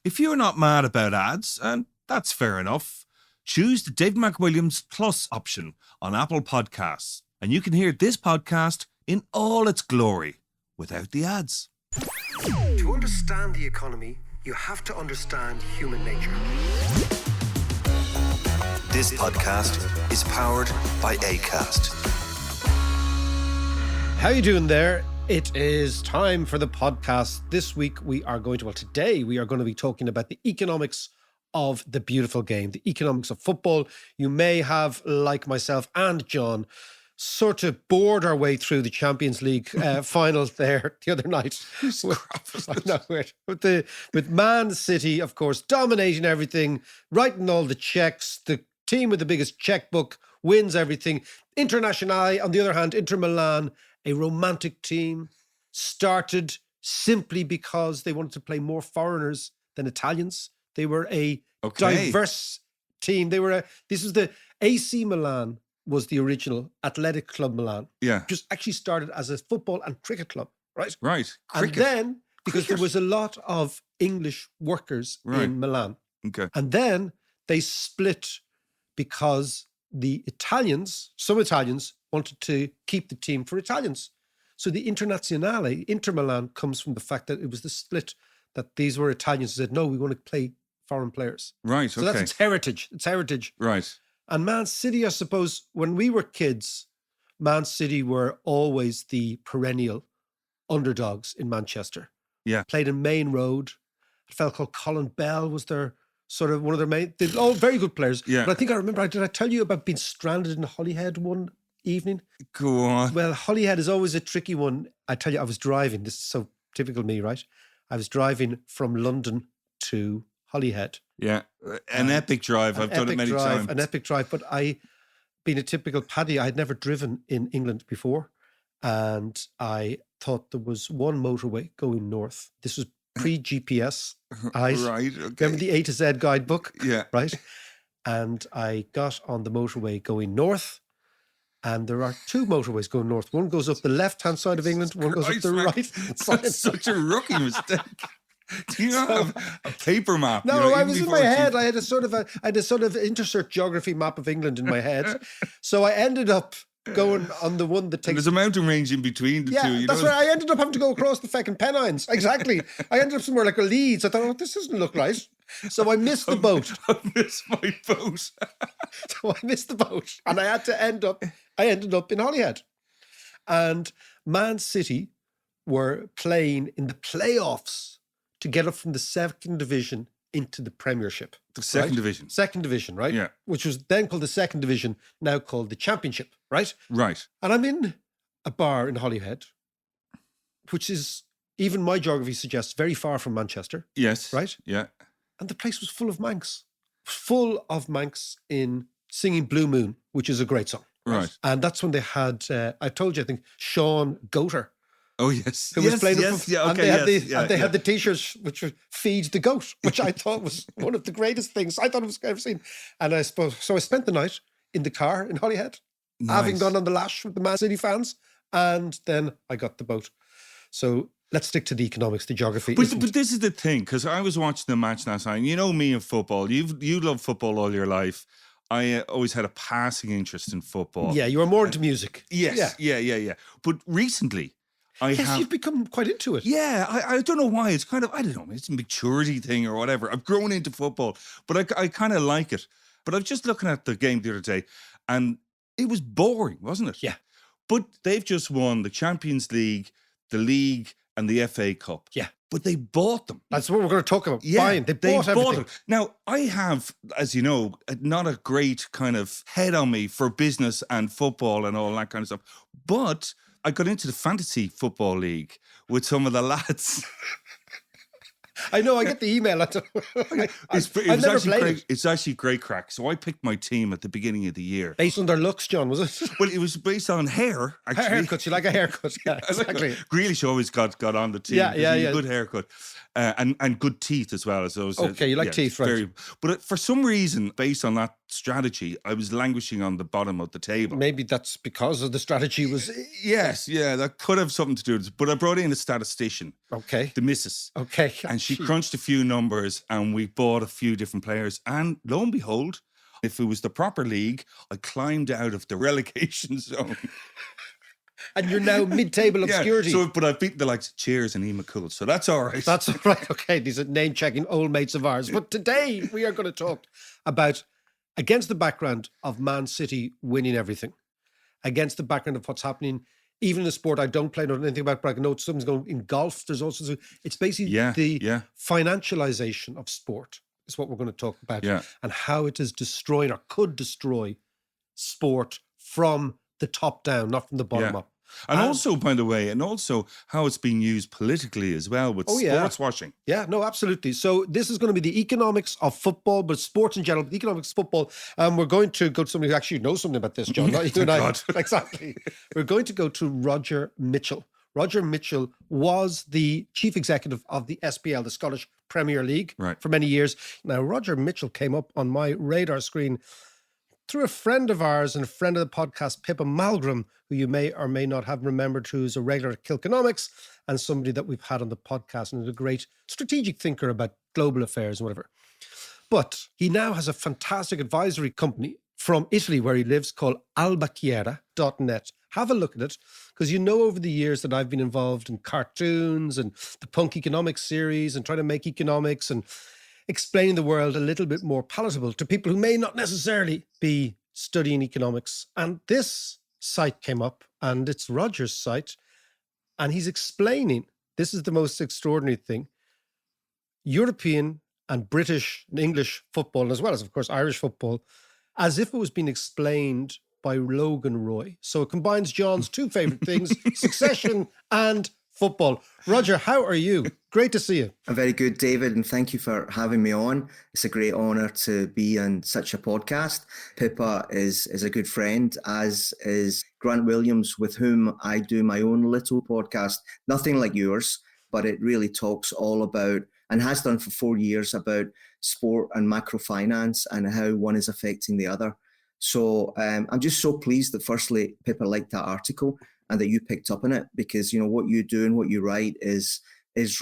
If you're not mad about ads, and that's fair enough, choose the Dave McWilliams Plus option on Apple Podcasts, and you can hear this podcast in all its glory without the ads. To understand the economy, you have to understand human nature. This podcast is powered by Acast. How you doing there? It is time for the podcast. This week today we are going to be talking about the economics of the beautiful game, the economics of football. You may have, like myself and John, sort of bored our way through the Champions League final there the other night. With Man City, of course, dominating everything, writing all the checks. The team with the biggest checkbook wins everything. Internazionale, on the other hand, Inter Milan, a romantic team, started simply because they wanted to play more foreigners than Italians. They were a diverse team. This was the AC Milan was the original Athletic Club Milan. Yeah. Which was actually started as a football and cricket club, right? Right. Cricket. And then, because there was a lot of English workers in Milan. Okay. And then they split because some Italians wanted to keep the team for Italians. So the Internazionale, Inter Milan, comes from the fact that it was the split that these were Italians who said, no, we want to play foreign players. Right, so that's its heritage. It's heritage. Right. And Man City, I suppose, when we were kids, Man City were always the perennial underdogs in Manchester. Yeah. Played in Main Road. A fellow called Colin Bell was their sort of one of their main, they're all very good players. Yeah. But I think I remember, did I tell you about being stranded in Holyhead one evening? Go on. Well, Holyhead is always a tricky one. I tell you, I was driving. This is so typical me, right? I was driving from London to Holyhead. Yeah. An epic drive. I've done it many times. An epic drive. But being a typical Paddy, I had never driven in England before. And I thought there was one motorway going north. This was pre-GPS. Right, okay. Remember the A to Z guidebook? Yeah. Right? And I got on the motorway going north. And there are two motorways going north. One goes up the left-hand side of England, one goes up the right-hand side. That's such a rookie mistake. Do you not have a paper map? No, I was in my head. I had a sort of insert geography map of England in my head. So I ended up going on the one that takes... And there's a mountain range in between the two. That's where I ended up having to go across the fucking Pennines. Exactly. I ended up somewhere like a Leeds. I thought, this doesn't look right. So I missed the boat. I missed my boat. So I missed the boat. And I ended up in Holyhead. And Man City were playing in the playoffs to get up from the second division into the Premiership. The second division. Second division, right? Yeah. Which was then called the second division, now called the Championship, right? Right. And I'm in a bar in Holyhead, which is, even my geography suggests, very far from Manchester. Yes. Right? Yeah. And the place was full of Manx. Full of Manx in singing Blue Moon, which is a great song. Right. And that's when they had, I told you, I think, Sean Goater. Oh, yes. Who was playing yeah, okay, and they had the T-shirts which were Feed the Goat, which I thought was one of the greatest things I thought I've ever seen. And I spent the night in the car in Holyhead, having gone on the lash with the Man City fans, and then I got the boat. So let's stick to the economics, the geography. But this is the thing, because I was watching the match last night, and you know me and football. You love football all your life. I always had a passing interest in football. Yeah, you were more into music. Yes, yeah. But recently... you've become quite into it. Yeah, I don't know why. It's kind of, I don't know, it's a maturity thing or whatever. I've grown into football, but I kind of like it. But I was just looking at the game the other day, and it was boring, wasn't it? Yeah. But they've just won the Champions League, the League, and the FA Cup. Yeah. But they bought them. That's what we're going to talk about. Yeah, buying. They bought everything. Them. Now, I have, as you know, not a great kind of head on me for business and football and all that kind of stuff. But I got into the fantasy football league with some of the lads. I know, I get the email. It's actually great crack. So I picked my team at the beginning of the year. Based on their looks, John, was it? Well, it was based on hair, actually. Haircuts, you like a haircut. Yeah, exactly. Grealish always got on the team. Yeah. Good haircut. And good teeth as well. As those. Okay, you like teeth, right? But for some reason, based on that strategy, I was languishing on the bottom of the table. Maybe that's because of the strategy was... Yes, that could have something to do with it. But I brought in a statistician. Okay. The missus. Okay. And she crunched a few numbers and we bought a few different players. And lo and behold, if it was the proper league, I climbed out of the relegation zone. And you're now mid-table obscurity. Yeah, but I've beaten the likes of Cheers and Ema Cool, so that's all right. That's all right. Okay, these are name-checking old mates of ours. But today we are going to talk about, against the background of Man City winning everything, against the background of what's happening, even in the sport I don't play, know anything about, but I know something's going in golf. There's also, it's basically the financialization of sport is what we're going to talk about, and how it is destroying or could destroy sport from the top down, not from the bottom up. And also, by the way, and also how it's being used politically as well with sports washing. Yeah, no, absolutely. So this is going to be the economics of football, but sports in general, the economics of football. We're going to go to somebody who actually knows something about this, John. Not you and I. Exactly. We're going to go to Roger Mitchell. Roger Mitchell was the chief executive of the SPL, the Scottish Premier League, for many years. Now, Roger Mitchell came up on my radar screen through a friend of ours and a friend of the podcast, Pippa Malgrim, who you may or may not have remembered, who's a regular at Kilconomics and somebody that we've had on the podcast and is a great strategic thinker about global affairs and whatever. But he now has a fantastic advisory company from Italy where he lives called albachiera.net. Have a look at it, because you know over the years that I've been involved in cartoons and the Punk Economics series and trying to make economics and explaining the world a little bit more palatable to people who may not necessarily be studying economics. And this site came up, and it's Roger's site, and he's explaining, this is the most extraordinary thing, European and British and English football, as well as, of course, Irish football, as if it was being explained by Logan Roy. So it combines John's two favourite things, succession and football. Roger, how are you? Great to see you. I'm very good, David, and thank you for having me on. It's a great honour to be on such a podcast. Pippa is a good friend, as is Grant Williams, with whom I do my own little podcast. Nothing like yours, but it really talks all about, and has done for 4 years, about sport and macrofinance and how one is affecting the other. So I'm just so pleased that, firstly, Pippa liked that article and that you picked up on it, because, you know, what you do and what you write is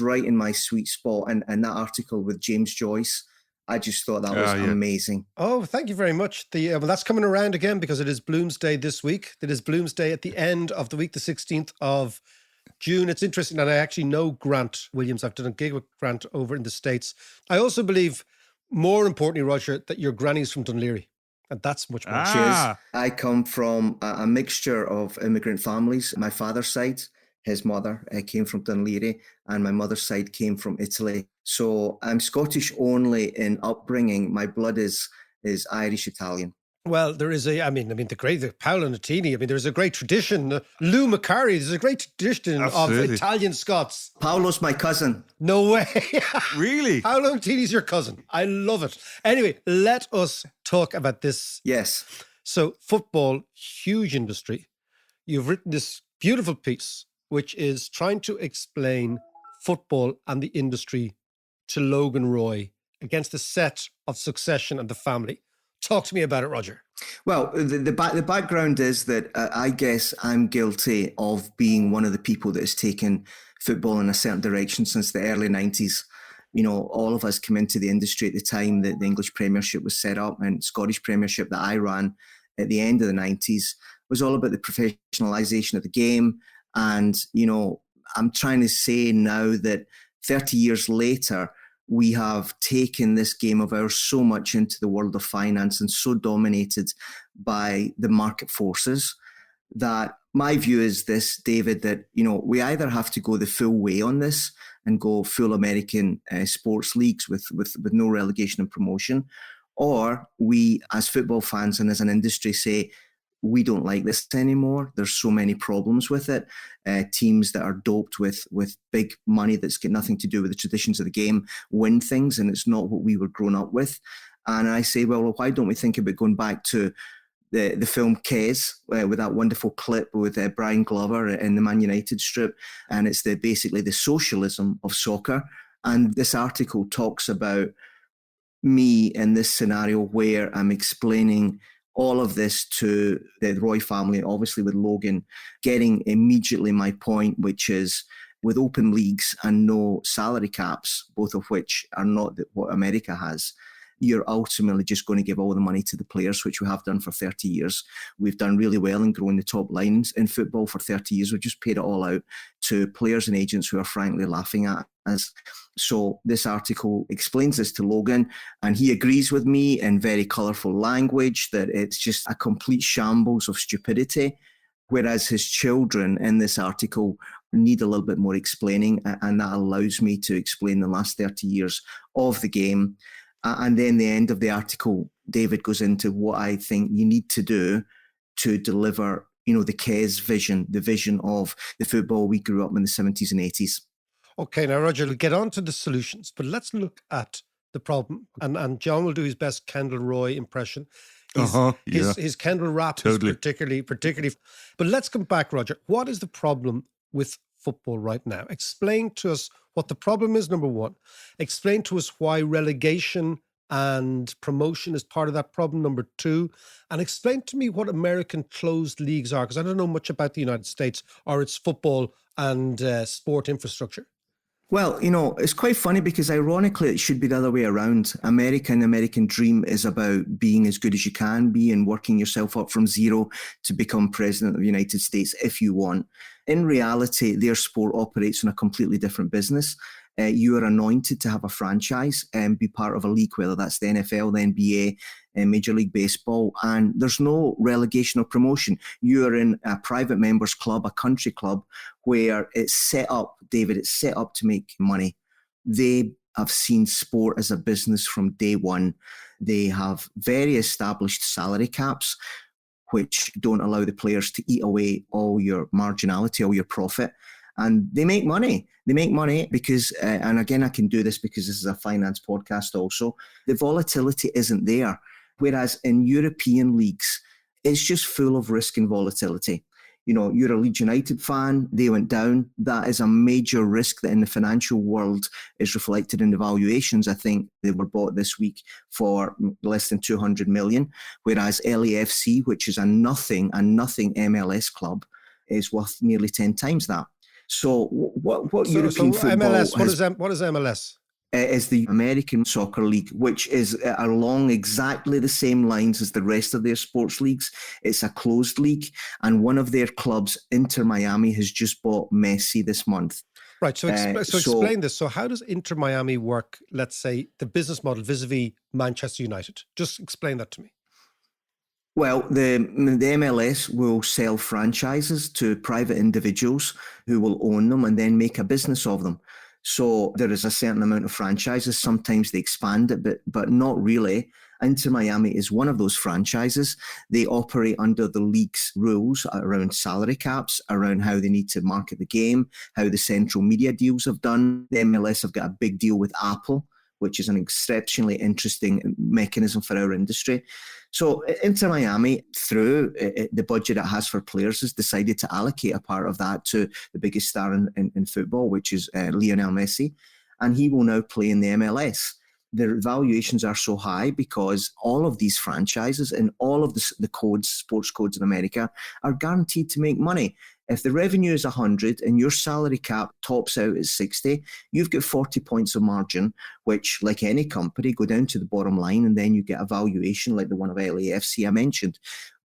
right in my sweet spot. And that article with James Joyce, I just thought that was amazing. Oh, thank you very much. Well, that's coming around again because it is Bloomsday this week. It is Bloomsday at the end of the week, the 16th of June. It's interesting, and I actually know Grant Williams. I've done a gig with Grant over in the States. I also believe, more importantly, Roger, that your granny's from Dunleary. And that's much more. I come from a mixture of immigrant families. My father's side, his mother came from Dunleary, and my mother's side came from Italy. So I'm Scottish only in upbringing. My blood is Irish-Italian. Well, there is the Paolo Nutini. I mean, there's a great tradition. Lou Macari, there's a great tradition of Italian Scots. Paolo's my cousin. No way. Really? Paolo Nutini's your cousin. I love it. Anyway, let us talk about this. Yes. So, football, huge industry. You've written this beautiful piece, which is trying to explain football and the industry to Logan Roy against the set of Succession and the Family. Talk to me about it, Roger. Well, the background is that I guess I'm guilty of being one of the people that has taken football in a certain direction since the early 90s. You know, all of us came into the industry at the time that the English Premiership was set up, and Scottish Premiership that I ran at the end of the 90s was all about the professionalisation of the game. And, you know, I'm trying to say now that 30 years later, we have taken this game of ours so much into the world of finance and so dominated by the market forces that my view is this, David, that, you know, we either have to go the full way on this and go full American sports leagues with no relegation and promotion, or we as football fans and as an industry say, we don't like this anymore. There's so many problems with it. Teams that are doped with big money that's got nothing to do with the traditions of the game win things, and it's not what we were grown up with. And I say, well, why don't we think about going back to the film Kes with that wonderful clip with Brian Glover in the Man United strip, and it's basically the socialism of soccer. And this article talks about me in this scenario where I'm explaining all of this to the Roy family, obviously with Logan, getting immediately my point, which is with open leagues and no salary caps, both of which are not what America has, you're ultimately just going to give all the money to the players, which we have done for 30 years. We've done really well in growing the top lines in football for 30 years. We've just paid it all out to players and agents who are frankly laughing at us. So this article explains this to Logan, and he agrees with me in very colourful language that it's just a complete shambles of stupidity, whereas his children in this article need a little bit more explaining, and that allows me to explain the last 30 years of the game. And then the end of the article, David goes into what I think you need to do to deliver, the Kes vision, the vision of the football we grew up in the 70s and 80s. Okay, now, Roger, we'll get on to the solutions, but let's look at the problem. And John will do his best Kendal Roy impression. His Kendal rap Totally. is particularly. But let's come back, Roger. What is the problem with football right now? Explain to us what the problem is, number one. Explain to us why relegation and promotion is part of that problem, number two. And explain to me what American closed leagues are, because I don't know much about the United States or its football and sport infrastructure. Well, it's quite funny because ironically, it should be the other way around. America and the American dream is about being as good as you can be and working yourself up from zero to become president of the United States if you want. In reality, their sport operates on a completely different business. You are anointed to have a franchise and be part of a league, whether that's the NFL, the NBA, Major League Baseball, and there's no relegation or promotion. You are in a private members club, a country club, where it's set up, David, it's set up to make money. They have seen sport as a business from day one. They have very established salary caps, which don't allow the players to eat away all your marginality, all your profit. And they make money. They make money because, and again, I can do this because this is a finance podcast also, the volatility isn't there. Whereas in European leagues, it's just full of risk and volatility. You're a Leeds United fan, they went down. That is a major risk that in the financial world is reflected in the valuations. I think they were bought this week for less than 200 million, whereas LAFC, which is a nothing MLS club, is worth nearly 10 times that. So what European football MLS, has, what is MLS? Is the American Soccer League, which is along exactly the same lines as the rest of their sports leagues. It's a closed league, and one of their clubs, Inter Miami, has just bought Messi this month. Right, so explain this. So how does Inter Miami work, let's say, the business model vis-a-vis Manchester United? Just explain that to me. Well, the MLS will sell franchises to private individuals who will own them and then make a business of them. So there is a certain amount of franchises. Sometimes they expand it, but not really. Inter Miami is one of those franchises. They operate under the league's rules around salary caps, around how they need to market the game, how the central media deals have done. The MLS have got a big deal with Apple, which is an exceptionally interesting mechanism for our industry. So Inter Miami, through the budget it has for players, has decided to allocate a part of that to the biggest star in football, which is Lionel Messi, and he will now play in the MLS. The valuations are so high because all of these franchises and all of the codes, sports codes in America, are guaranteed to make money. If the revenue is 100 and your salary cap tops out at 60, you've got 40 points of margin, which, like any company, go down to the bottom line, and then you get a valuation like the one of LAFC I mentioned.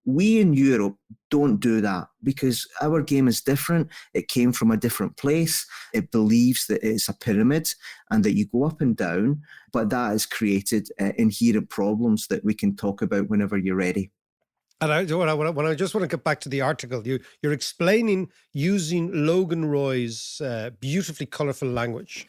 We in Europe don't do that because our game is different. It came from a different place. It believes that it's a pyramid and that you go up and down, but that has created inherent problems that we can talk about whenever you're ready. And I just want to get back to the article, you're explaining using Logan Roy's beautifully colourful language.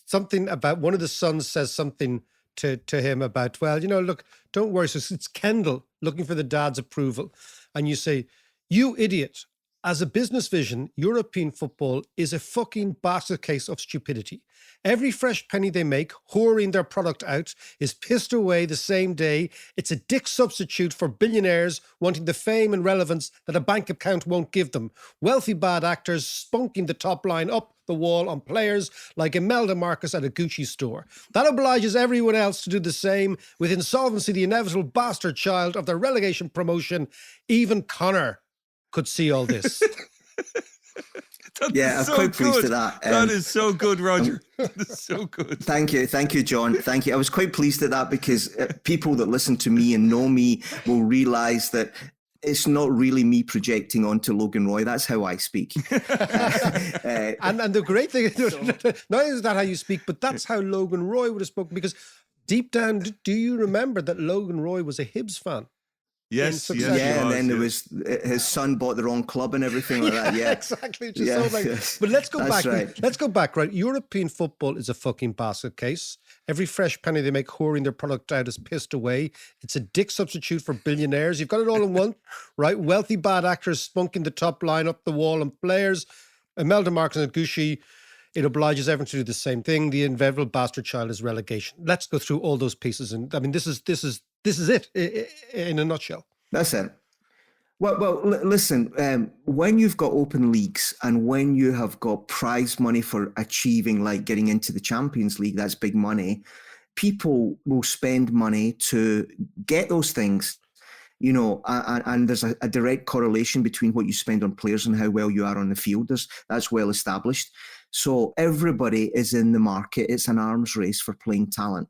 Something about one of the sons says something to him about, well, look, don't worry. So it's Kendal looking for the dad's approval. And you say, you idiot. As a business vision, European football is a fucking basket case of stupidity. Every fresh penny they make, whoring their product out, is pissed away the same day. It's a dick substitute for billionaires wanting the fame and relevance that a bank account won't give them. Wealthy bad actors spunking the top line up the wall on players like Imelda Marcus at a Gucci store. That obliges everyone else to do the same, with insolvency the inevitable bastard child of their relegation promotion. Even Conor could see all this. Yeah, I'm quite pleased with that. That is so good, Roger. That is so good. Thank you, John. Thank you. I was quite pleased at that because people that listen to me and know me will realise that it's not really me projecting onto Logan Roy. That's how I speak. And the great thing, not only is that how you speak, but that's how Logan Roy would have spoken. Because deep down, do you remember that Logan Roy was a Hibs fan? Yes, yeah, and then there was his son bought the wrong club and everything like that. Yeah, exactly. But let's go back. Right. Let's go back. Right, European football is a fucking basket case. Every fresh penny they make whoring their product out is pissed away. It's a dick substitute for billionaires. You've got it all in one, right? Wealthy bad actors spunking the top line up the wall, and players, Imelda Marks and Gucci. It obliges everyone to do the same thing. The inevitable bastard child is relegation. Let's go through all those pieces, and I mean, this is it in a nutshell. That's it. Well, listen. When you've got open leagues and when you have got prize money for achieving, like getting into the Champions League, that's big money. People will spend money to get those things. You know, and there's a direct correlation between what you spend on players and how well you are on the field. That's well established. So everybody is in the market. It's an arms race for playing talent.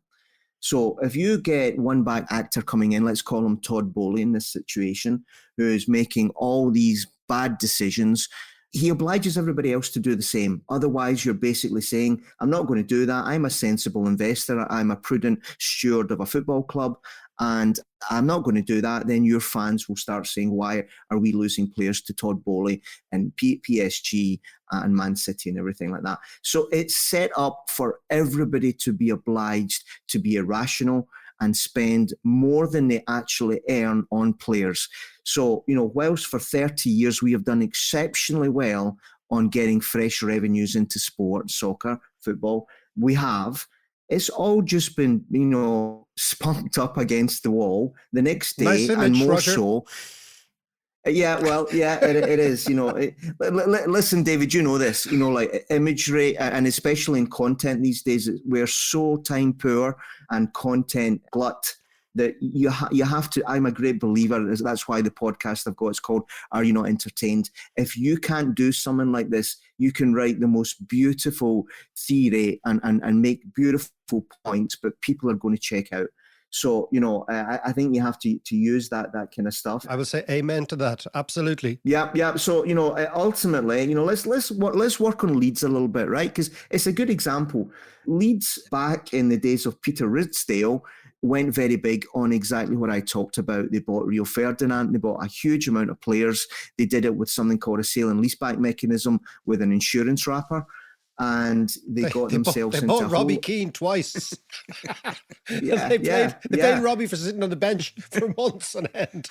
So if you get one back actor coming in, let's call him Todd Bowley in this situation, who is making all these bad decisions, he obliges everybody else to do the same. Otherwise, you're basically saying, I'm not going to do that. I'm a sensible investor. I'm a prudent steward of a football club. And I'm not going to do that. Then your fans will start saying, why are we losing players to Todd Bowley and PSG and Man City and everything like that? So it's set up for everybody to be obliged to be irrational and spend more than they actually earn on players. So, you know, whilst for 30 years we have done exceptionally well on getting fresh revenues into sport, soccer, football, it's all just been, you know, spunked up against the wall the next day, nice image, and more Roger. So. Yeah, well, yeah, it is. You know, listen, David, you know this. You know, like imagery, and especially in content these days, we're so time poor and content glut that you have to. I'm a great believer. That's why the podcast I've got is called "Are You Not Entertained?" If you can't do something like this, you can write the most beautiful theory and make beautiful points, but people are going to check out. So, you know, I think you have to use that kind of stuff. I would say amen to that. Absolutely. Yeah. So, you know, ultimately, you know, let's work on Leeds a little bit, right? Because it's a good example. Leeds back in the days of Peter Ridsdale went very big on exactly what I talked about. They bought Rio Ferdinand. They bought a huge amount of players. They did it with something called a sale and leaseback mechanism with an insurance wrapper. And they got themselves into bought Robbie Keane twice. They paid Robbie for sitting on the bench for months on end.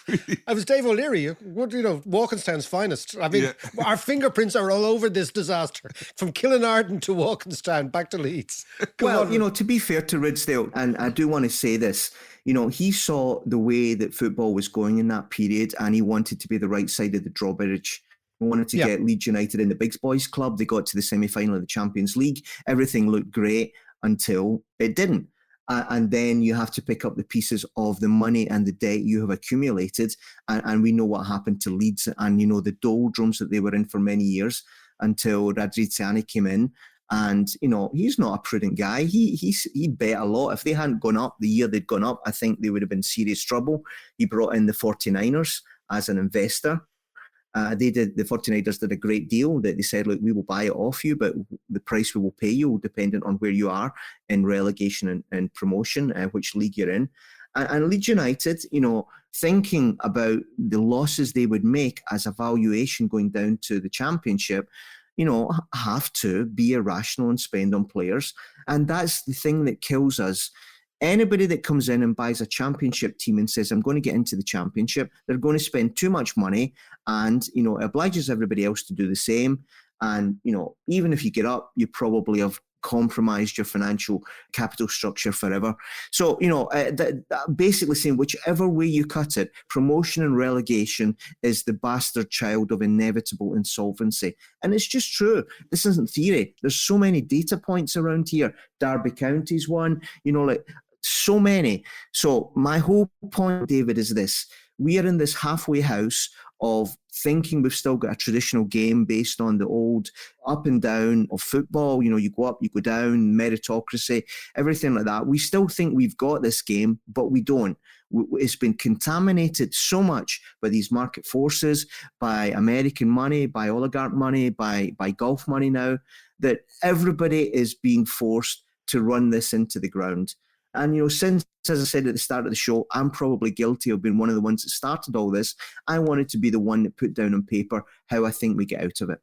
I was Dave O'Leary, you know, Walkinstown's finest. I mean, our fingerprints are all over this disaster, from Killinarden to Walkinstown, back to Leeds. You know, to be fair to Ridsdale, and I do want to say this, you know, he saw the way that football was going in that period, and he wanted to be the right side of the drawbridge. Wanted to get Leeds United in the big boys club. They got to the semi-final of the Champions League. Everything looked great until it didn't. And then you have to pick up the pieces of the money and the debt you have accumulated. And we know what happened to Leeds and, you know, the doldrums that they were in for many years until Radrizzani came in. And, you know, he's not a prudent guy. He bet a lot. If they hadn't gone up the year they'd gone up, I think they would have been serious trouble. He brought in the 49ers as an investor. The 49ers did a great deal that they said, look, we will buy it off you, but the price we will pay you will depend on where you are in relegation and promotion, which league you're in. And Leeds United, you know, thinking about the losses they would make as a valuation going down to the Championship, you know, have to be irrational and spend on players. And that's the thing that kills us. Anybody that comes in and buys a Championship team and says, I'm going to get into the Championship, they're going to spend too much money and, you know, it obliges everybody else to do the same. And, you know, even if you get up, you probably have compromised your financial capital structure forever. So, you know, basically saying whichever way you cut it, promotion and relegation is the bastard child of inevitable insolvency. And it's just true. This isn't theory. There's so many data points around here. Derby County's one, you know, like so many. So my whole point, David, is this. We are in this halfway house of thinking we've still got a traditional game based on the old up and down of football. You know, you go up, you go down, meritocracy, everything like that. We still think we've got this game, but we don't. It's been contaminated so much by these market forces, by American money, by oligarch money, by Gulf money now, that everybody is being forced to run this into the ground. And, you know, since, as I said at the start of the show, I'm probably guilty of being one of the ones that started all this. I wanted to be the one that put down on paper how I think we get out of it.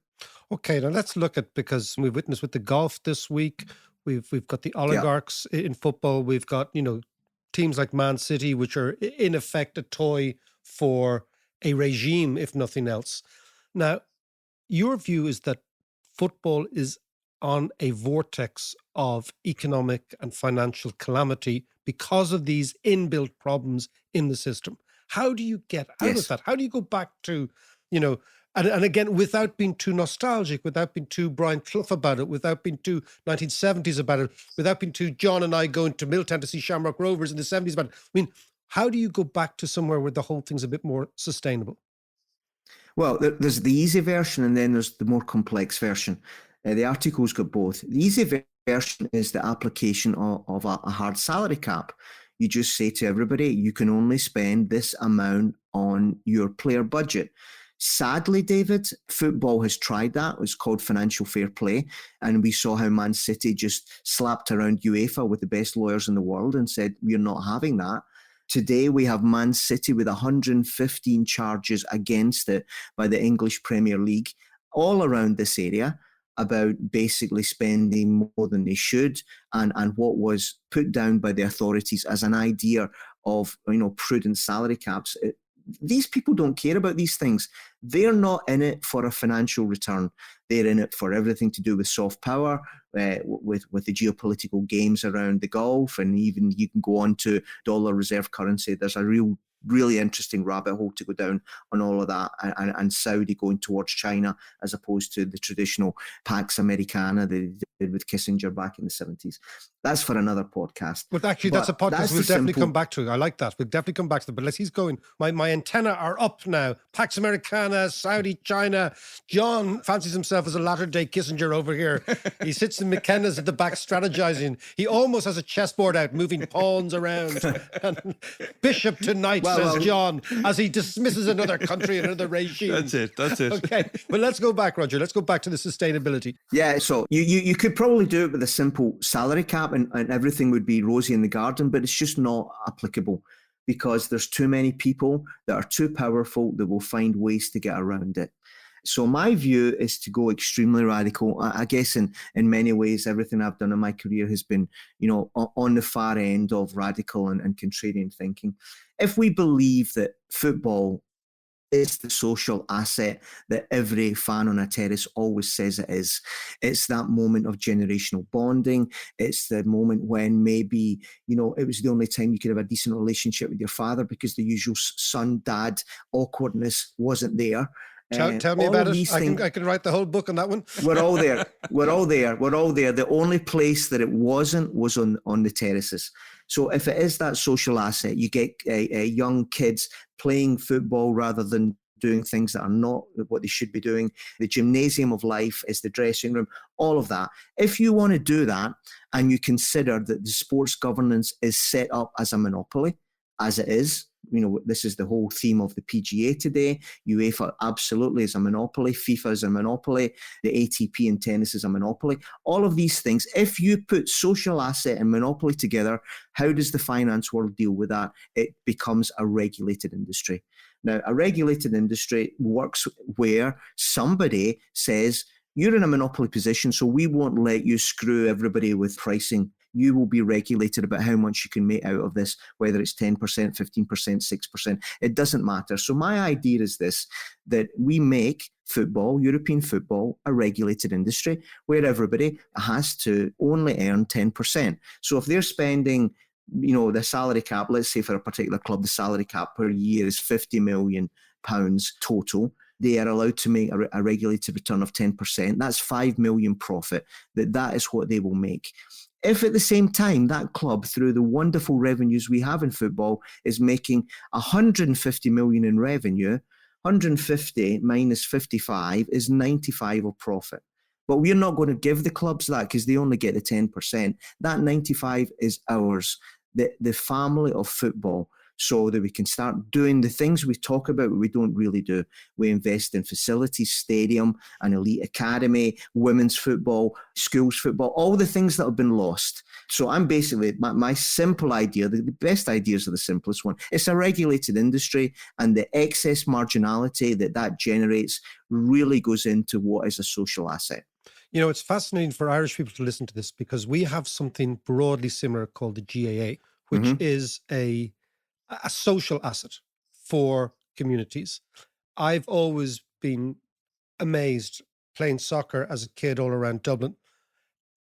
Okay, now let's look at, because we've witnessed with the golf this week, we've got the oligarchs in football, we've got, you know, teams like Man City, which are in effect a toy for a regime, if nothing else. Now, your view is that football is on a vortex of economic and financial calamity because of these inbuilt problems in the system. How do you get out of that? How do you go back to, you know, and again, without being too nostalgic, without being too Brian Clough about it, without being too 1970s about it, without being too John and I going to Milltown to see Shamrock Rovers in the 70s about it. I mean, how do you go back to somewhere where the whole thing's a bit more sustainable? Well, there's the easy version and then there's the more complex version. The article's got both. The easy version is the application of a hard salary cap. You just say to everybody, you can only spend this amount on your player budget. Sadly, David, football has tried that. It was called financial fair play. And we saw how Man City just slapped around UEFA with the best lawyers in the world and said, we're not having that. Today, we have Man City with 115 charges against it by the English Premier League all around this area about basically spending more than they should, and what was put down by the authorities as an idea of, you know, prudent salary caps. These people don't care about these things. They're not in it for a financial return. They're in it for everything to do with soft power, with the geopolitical games around the Gulf, and even you can go on to dollar reserve currency. There's a really interesting rabbit hole to go down on all of that, and Saudi going towards China as opposed to the traditional Pax Americana they did with Kissinger back in the 70s. That's for another podcast. But actually, that's a podcast we'll definitely come back to. I like that. We'll definitely come back to it. But let's, he's going, my antenna are up now. Pax Americana, Saudi, China. John fancies himself as a latter-day Kissinger over here. He sits in McKenna's at the back strategizing. He almost has a chessboard out, moving pawns around. And Bishop tonight, says John, as he dismisses another country, another regime. That's it. Okay, but let's go back, Roger. Let's go back to the sustainability. Yeah, so you could probably do it with a simple salary cap and everything would be rosy in the garden, but it's just not applicable because there's too many people that are too powerful that will find ways to get around it. So my view is to go extremely radical. I guess in many ways, everything I've done in my career has been, you know, on the far end of radical and contrarian thinking. If we believe that football is the social asset that every fan on a terrace always says it is. It's that moment of generational bonding. It's the moment when maybe, you know, it was the only time you could have a decent relationship with your father because the usual son-dad awkwardness wasn't there. Tell me about it. I can write the whole book on that one. We're all there. We're all there. The only place that it wasn't was on the terraces. So if it is that social asset, you get young kids playing football rather than doing things that are not what they should be doing. The gymnasium of life is the dressing room, all of that. If you want to do that and you consider that the sports governance is set up as a monopoly, as it is, you know, this is the whole theme of the PGA today. UEFA absolutely is a monopoly. FIFA is a monopoly. The ATP in tennis is a monopoly. All of these things, if you put social asset and monopoly together, how does the finance world deal with that? It becomes a regulated industry. Now, a regulated industry works where somebody says, you're in a monopoly position, so we won't let you screw everybody with pricing. You will be regulated about how much you can make out of this, whether it's 10%, 15%, 6%. It doesn't matter. So my idea is this, that we make football, European football, a regulated industry where everybody has to only earn 10%. So if they're spending, you know, the salary cap, let's say for a particular club, the salary cap per year is £50 million total. They are allowed to make a regulated return of 10%. That's 5 million profit. That is what they will make. If at the same time that club, through the wonderful revenues we have in football, is making 150 million in revenue, 150 minus 55 is 95 of profit. But we're not going to give the clubs that because they only get the 10%. That 95 is ours, the family of football, so that we can start doing the things we talk about, but we don't really do. We invest in facilities, stadium, an elite academy, women's football, schools football, all the things that have been lost. So I'm basically, my simple idea, the best ideas are the simplest one. It's a regulated industry, and the excess marginality that generates really goes into what is a social asset. You know, it's fascinating for Irish people to listen to this because we have something broadly similar called the GAA, which is a social asset for communities. I've always been amazed playing soccer as a kid all around Dublin.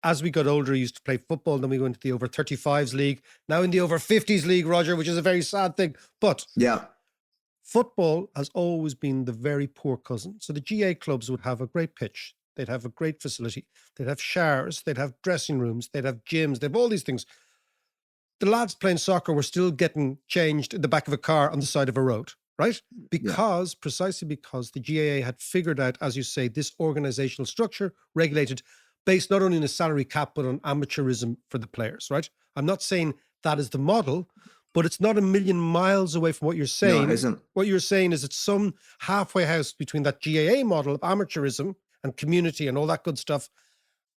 As we got older, we used to play football, then we went to the over 35s league, now in the over 50s league, Roger, which is a very sad thing. But yeah, football has always been the very poor cousin. So the GA clubs would have a great pitch. They'd have a great facility. They'd have showers. They'd have dressing rooms. They'd have gyms. They'd have all these things. The lads playing soccer were still getting changed in the back of a car on the side of a road, right? Precisely because the GAA had figured out, as you say, this organizational structure regulated based not only on a salary cap, but on amateurism for the players, right? I'm not saying that is the model, but it's not a million miles away from what you're saying. No, it isn't. What you're saying is it's some halfway house between that GAA model of amateurism and community and all that good stuff,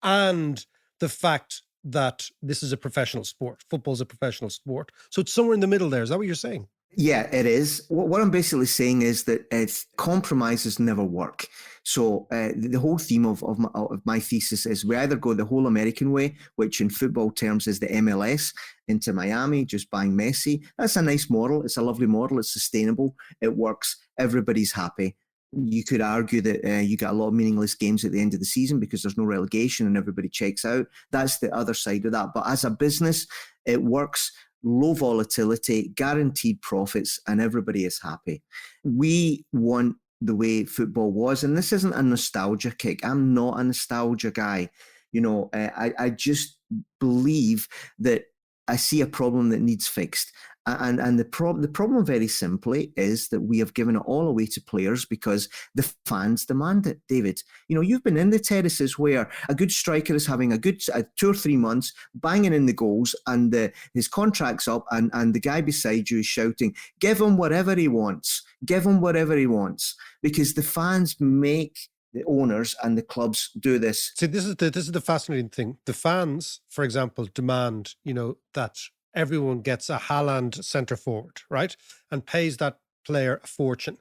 and the fact that this is a professional sport. Football's a professional sport. So it's somewhere in the middle there. Is that what you're saying? Yeah, it is. What I'm basically saying is that compromises never work. So the whole theme of my thesis is we either go the whole American way, which in football terms is the MLS, into Miami, just buying Messi. That's a nice model. It's a lovely model. It's sustainable. It works. Everybody's happy. You could argue that you get a lot of meaningless games at the end of the season because there's no relegation and everybody checks out. That's the other side of that. But as a business, it works. Low volatility, guaranteed profits, and everybody is happy. We want the way football was, and this isn't a nostalgia kick. I'm not a nostalgia guy. You know, I just believe that I see a problem that needs fixed. And the problem very simply is that we have given it all away to players because the fans demand it, David. You know, you've been in the terraces where a good striker is having a good 2 or 3 months, banging in the goals, and his contract's up, and the guy beside you is shouting, give him whatever he wants. Give him whatever he wants. Because the fans make the owners and the clubs do this. See, this is the fascinating thing. The fans, for example, demand, that everyone gets a Haaland centre forward, right? And pays that player a fortune.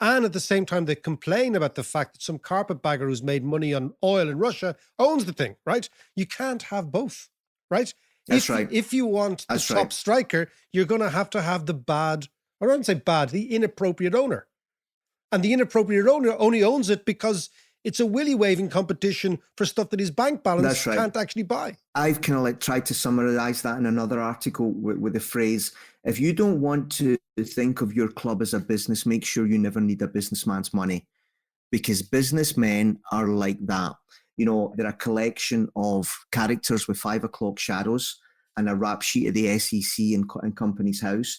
And at the same time, they complain about the fact that some carpetbagger who's made money on oil in Russia owns the thing, right? You can't have both, right? That's right. If you want the top striker, you're going to have the bad, I don't say bad, the inappropriate owner. And the inappropriate owner only owns it because it's a willy-waving competition for stuff that his bank balance can't actually buy. I've kind of tried to summarize that in another article with the phrase, if you don't want to think of your club as a business, make sure you never need a businessman's money, because businessmen are like that. You know, they're a collection of characters with 5 o'clock shadows and a rap sheet of the SEC and Company's House.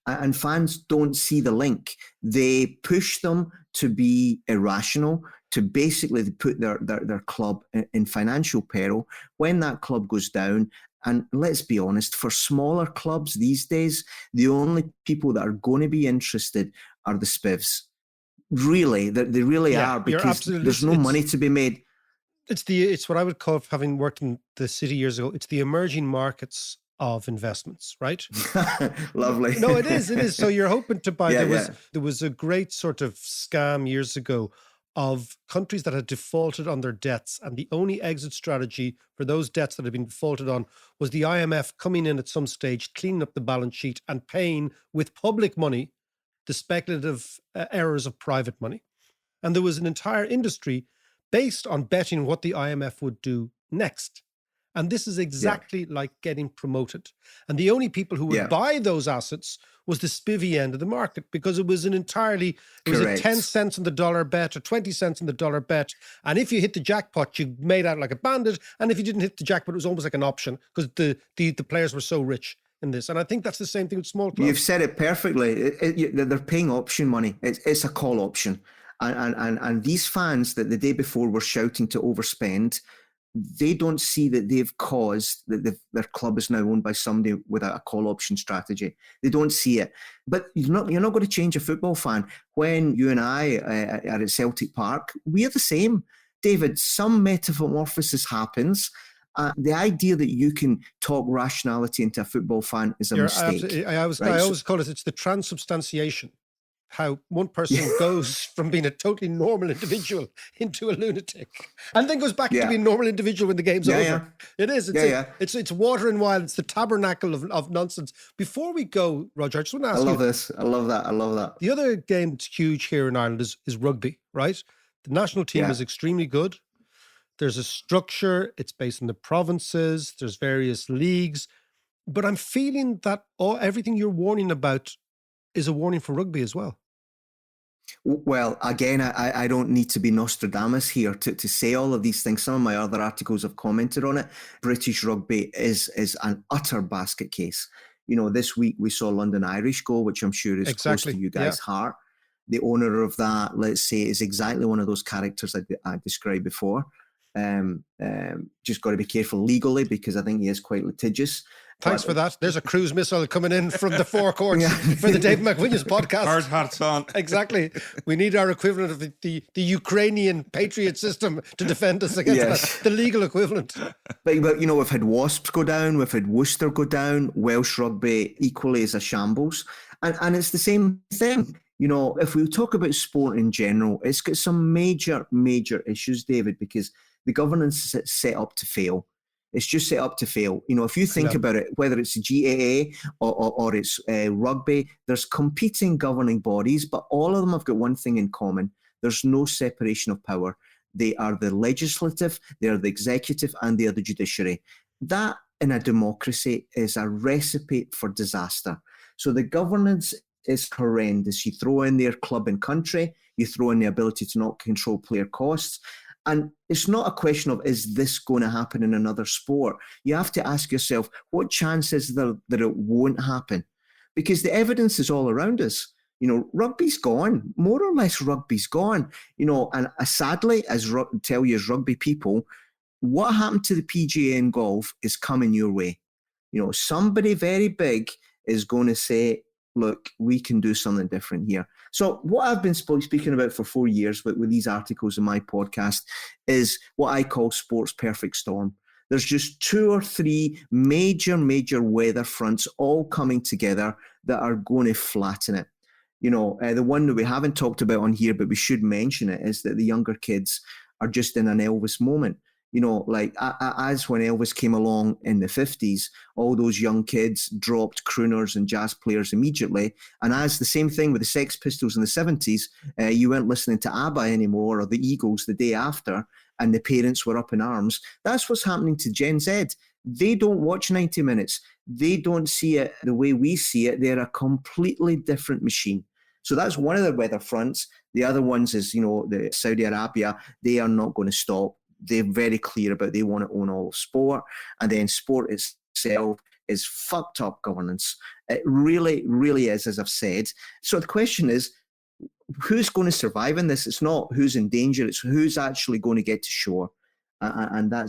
And fans don't see the link. They push them to be irrational, to basically put their club in financial peril when that club goes down. And let's be honest, for smaller clubs these days, the only people that are going to be interested are the spivs. Really, they really are, because there's no money to be made. It's what I would call, having worked in the city years ago, it's the emerging markets of investments, right? Lovely. No, it is. So you're hoping to buy. There was a great sort of scam years ago of countries that had defaulted on their debts, and the only exit strategy for those debts that had been defaulted on was the IMF coming in at some stage, cleaning up the balance sheet and paying with public money the speculative errors of private money. And there was an entire industry based on betting what the IMF would do next. And this is exactly like getting promoted. And the only people who would buy those assets was the spivvy end of the market, because it was a 10 cents on the dollar bet or 20 cents on the dollar bet. And if you hit the jackpot, you made out like a bandit. And if you didn't hit the jackpot, it was almost like an option, because the players were so rich in this. And I think that's the same thing with small clubs. You've said it perfectly. They're paying option money. It's a call option. And these fans that the day before were shouting to overspend, they don't see that they've caused that their club is now owned by somebody without a call option strategy. They don't see it. But you're not going to change a football fan. When you and I are at Celtic Park, we are the same. David, some metamorphosis happens. The idea that you can talk rationality into a football fan is a mistake. I always call it, it's the transubstantiation. How one person goes from being a totally normal individual into a lunatic, and then goes back to being a normal individual when the game's over. Yeah. It is. It's water and wine. It's the tabernacle of nonsense. Before we go, Roger, I just want to ask you. I love this. I love that. The other game that's huge here in Ireland is rugby, right? The national team is extremely good. There's a structure. It's based on the provinces. There's various leagues. But I'm feeling that everything you're warning about is a warning for rugby as well. Well, again, I don't need to be Nostradamus here to say all of these things. Some of my other articles have commented on it. British rugby is an utter basket case. This week we saw London Irish go, which I'm sure is close to you guys' heart. The owner of that, let's say, is exactly one of those characters I described before. Just got to be careful legally because I think he is quite litigious. Thanks for that. There's a cruise missile coming in from the forecourts for the Dave McWilliams podcast. Hard hats on. Exactly. We need our equivalent of the Ukrainian Patriot system to defend us against that, the legal equivalent. But we've had Wasps go down, we've had Worcester go down, Welsh rugby equally is a shambles. And it's the same thing. If we talk about sport in general, it's got some major, major issues, David, because the governance is set up to fail. It's just set up to fail. If you think about it, whether it's GAA or it's rugby, there's competing governing bodies, but all of them have got one thing in common. There's no separation of power. They are the legislative, they are the executive, and they are the judiciary. That, in a democracy, is a recipe for disaster. So the governance is horrendous. You throw in their club and country, you throw in the ability to not control player costs, and it's not a question of, is this going to happen in another sport? You have to ask yourself, what chance is there that it won't happen? Because the evidence is all around us. Rugby's gone. More or less rugby's gone. And sadly, tell you as rugby people, what happened to the PGA in golf is coming your way. Somebody very big is going to say, look, we can do something different here. So what I've been speaking about for 4 years with these articles in my podcast is what I call sport's perfect storm. There's just 2 or 3 major weather fronts all coming together that are going to flatten it. The one that we haven't talked about on here, but we should mention it, is that the younger kids are just in an Elvis moment. As when Elvis came along in the 50s, all those young kids dropped crooners and jazz players immediately. And as the same thing with the Sex Pistols in the 70s, you weren't listening to ABBA anymore or the Eagles the day after, and the parents were up in arms. That's what's happening to Gen Z. They don't watch 90 minutes. They don't see it the way we see it. They're a completely different machine. So that's one of the weather fronts. The other ones is, the Saudi Arabia, they are not going to stop. They're very clear about they want to own all of sport. And then sport itself is fucked up governance. It really, really is, as I've said. So the question is, who's going to survive in this? It's not who's in danger. It's who's actually going to get to shore. And I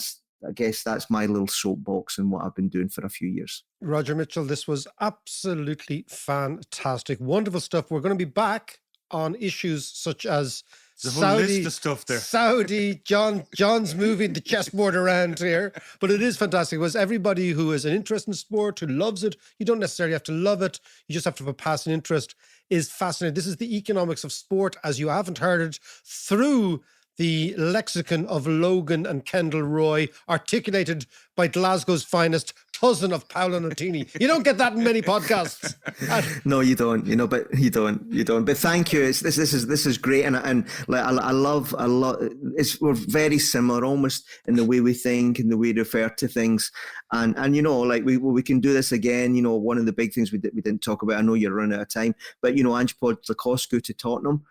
guess that's my little soapbox and what I've been doing for a few years. Roger Mitchell, this was absolutely fantastic. Wonderful stuff. We're going to be back on issues such as There's a whole list of stuff there. Saudi, John's moving the chessboard around here. But it is fantastic. Because everybody who has an interest in sport, who loves it, you don't necessarily have to love it. You just have to have a passing interest, is fascinating. This is the economics of sport as you haven't heard it through the lexicon of Logan and Kendal Roy, articulated by Glasgow's finest, cousin of Paolo Nutini. You don't get that in many podcasts. No, you don't. But you don't. But thank you. This is great, and I love a lot. We're very similar, almost in the way we think and the way we refer to things, and we can do this again. One of the big things we didn't talk about. I know you're running out of time, but Ange Postecoglou to Tottenham.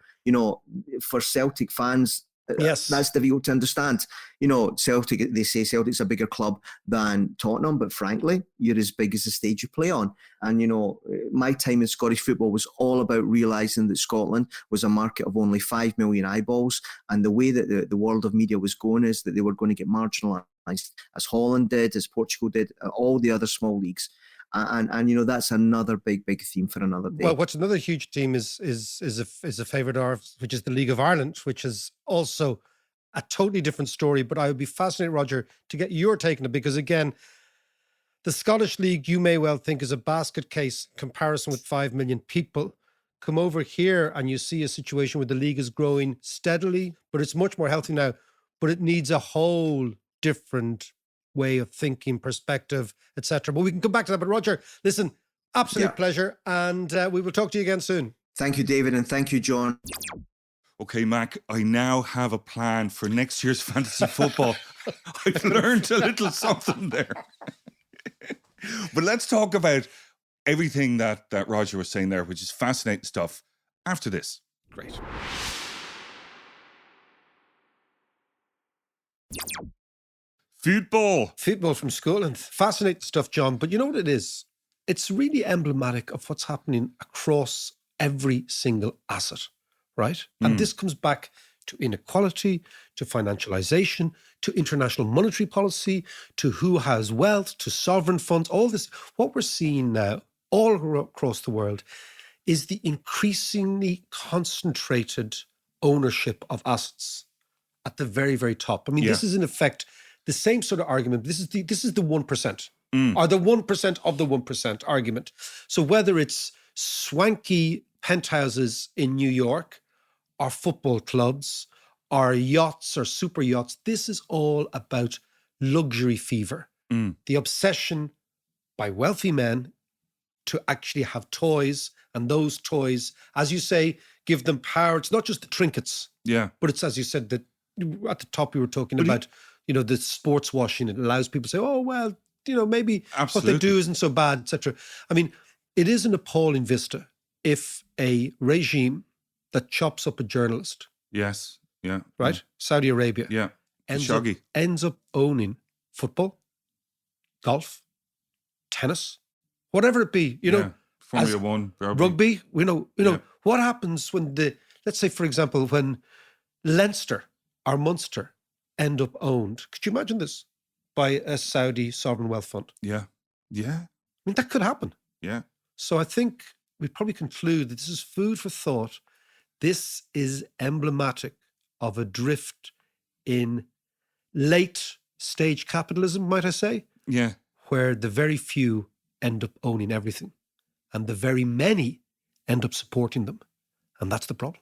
For Celtic fans, Yes. That's difficult to understand. You know, Celtic, they say Celtic's a bigger club than Tottenham, but frankly, you're as big as the stage you play on. And, you know, my time in Scottish football was all about realising that Scotland was a market of only 5 million eyeballs. And the way that the world of media was going is that they were going to get marginalised, as Holland did, as Portugal did, all the other small leagues. And you know, that's another big theme for another day. Well, what's another huge team is a favourite of ours, which is the League of Ireland, which is also a totally different story. But I would be fascinated, Roger, to get your take on it, because again, the Scottish League, you may well think, is a basket case in comparison with 5 million people. Come over here and you see a situation where the league is growing steadily, but it's much more healthy now. But it needs a whole different way of thinking, perspective, etc. But we can come back to that. But Roger, listen, absolute pleasure. And we will talk to you again soon. Thank you, David. And thank you, John. Okay, Mac, I now have a plan for next year's fantasy football. I've learned a little something there. But let's talk about everything that Roger was saying there, which is fascinating stuff, after this. Great. Football from Scotland. Fascinating stuff, John. But you know what it is? It's really emblematic of what's happening across every single asset, right? And this comes back to inequality, to financialization, to international monetary policy, to who has wealth, to sovereign funds, all this. What we're seeing now all across the world is the increasingly concentrated ownership of assets at the very, very top. I mean, this is in effect the same sort of argument. This is the 1%, or the 1% of the 1% argument. So whether it's swanky penthouses in New York, or football clubs, or yachts or super yachts, this is all about luxury fever. The obsession by wealthy men to actually have toys, and those toys, as you say, give them power. It's not just the trinkets, but it's, as you said, that at the top we were talking about, you know, the sports washing. It allows people to say, oh, well, you know, maybe what they do isn't so bad, etc. I mean, it is an appalling vista if a regime that chops up a journalist, right, Saudi Arabia, ends up owning football, golf, tennis, whatever it be, you know, Formula One, rugby. You know, what happens when let's say, for example, when Leinster or Munster end up owned, could you imagine this, by a Saudi sovereign wealth fund? Yeah. I mean, that could happen. Yeah. So I think we'd probably conclude that this is food for thought. This is emblematic of a drift in late stage capitalism, might I say? Yeah. Where the very few end up owning everything and the very many end up supporting them. And that's the problem.